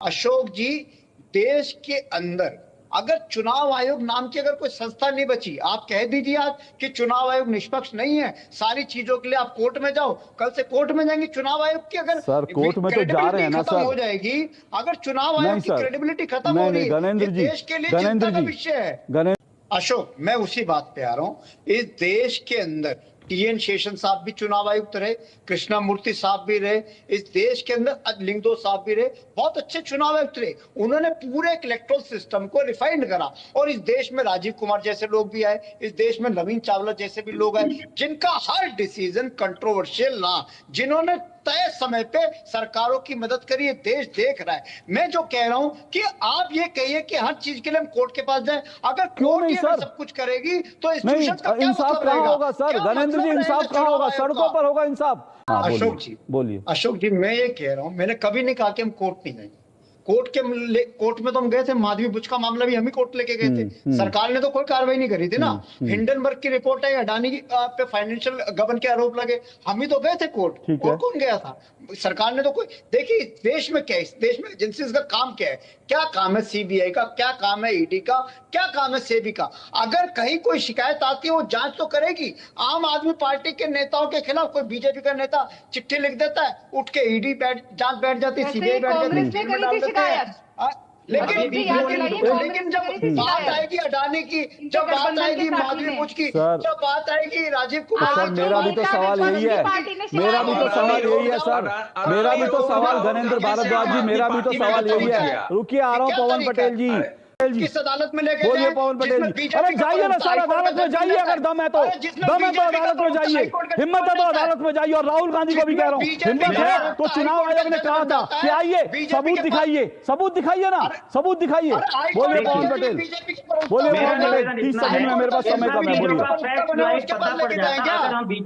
अशोक जी, देश के अंदर अगर चुनाव आयोग नाम की अगर कोई संस्था नहीं बची, आप कह दीजिए आज कि चुनाव आयोग निष्पक्ष नहीं है, सारी चीजों के लिए आप कोर्ट में जाओ, कल से कोर्ट में जाएंगे। चुनाव आयोग की अगर सर कोर्ट में तो जा रहे हैं ना खत्म सर, हो जाएगी, अगर चुनाव आयोग की क्रेडिबिलिटी खत्म हो रही है, गणेंद्र ये जी, देश के लिए चिंता का विषय है। अशोक, मैं उसी बात पे आ रहा हूं। इस देश के अंदर टीएन शेषन साहब भी चुनाव आयुक्त रहे, कृष्णा मूर्ति साहब भी रहे, इस देश के अंदर लिंगदो साहब भी रहे, बहुत अच्छे चुनाव आयुक्त रहे। उन्होंने पूरे इलेक्टोरल सिस्टम को रिफाइंड करा और इस देश में राजीव कुमार जैसे लोग भी आए, इस देश में नवीन चावला जैसे भी लोग आए, जिनका हर डिसीजन कंट्रोवर्शियल ना, जिन्होंने तय समय पे सरकारों की मदद करी। ये देश देख रहा है। मैं जो कह रहा हूं कि आप ये कहिए कि हर चीज के लिए हम कोर्ट के पास जाएं, अगर कोर्ट ही सब कुछ करेगी तो इंस्टीट्यूशन का क्या मतलब रहेगा? सर गणेंद्र जी, इंसाफ कहां होगा? सड़कों पर होगा इंसाफ। अशोक जी बोलिए। अशोक जी, मैं ये कह रहा हूं, मैंने कभी नहीं कहा कि हम कोर्ट नहीं जाएंगे। कोर्ट में तो हम गए थे, माधवी बुच का मामला भी हम ही कोर्ट लेके गए थे। सरकार ने तो कोई कार्रवाई नहीं करी थी ना। हिंडनबर्ग की रिपोर्ट है, अडानी पे फाइनेंशियल गबन के आरोप लगे, हम ही तो गए थे कोर्ट। और कौन गया था? सरकार ने तो कोई। देखिए देश में क्या है, इस देश में एजेंसीज का काम क्या है? क्या काम है सीबीआई का, क्या काम है ईडी का, क्या काम है सेबी का? अगर कहीं कोई शिकायत आती है वो जांच तो करेगी। आम आदमी पार्टी के नेताओं के खिलाफ कोई बीजेपी का नेता चिट्ठी लिख देता है, उठ के ईडी जांच बैठ जाती है, सीबीआई बैठ जाती है। लेकिन जब बात आएगी अडानी की, जब बात आएगी माधवी बुच की, जब बात आएगी राजीव कुमार, मेरा भी तो सवाल यही है, मेरा भी तो सवाल यही है सर, मेरा भी तो सवाल गणेंद्र भारद्वाज जी, मेरा भी तो सवाल यही है। रुकिए, आ रहा हूँ पवन पटेल जी। किस अदालत में लेके बोलिए पवन पटेल जी। अरे जाइए ना सर, अदालत में जाइए, अगर दम है तो, दम है तो अदालत में जाइए, हिम्मत है तो अदालत में जाइए। और राहुल गांधी को भी कह रहा हूँ, हिम्मत है तो चुनाव आयोग ने कहा था कि आइए, सबूत दिखाइए, सबूत दिखाइए ना, सबूत दिखाइए। बोलिए पवन पटेल, बोलिए पवन पटेल, 30 सेकंड में, मेरे पास समय कम है, बोलिए।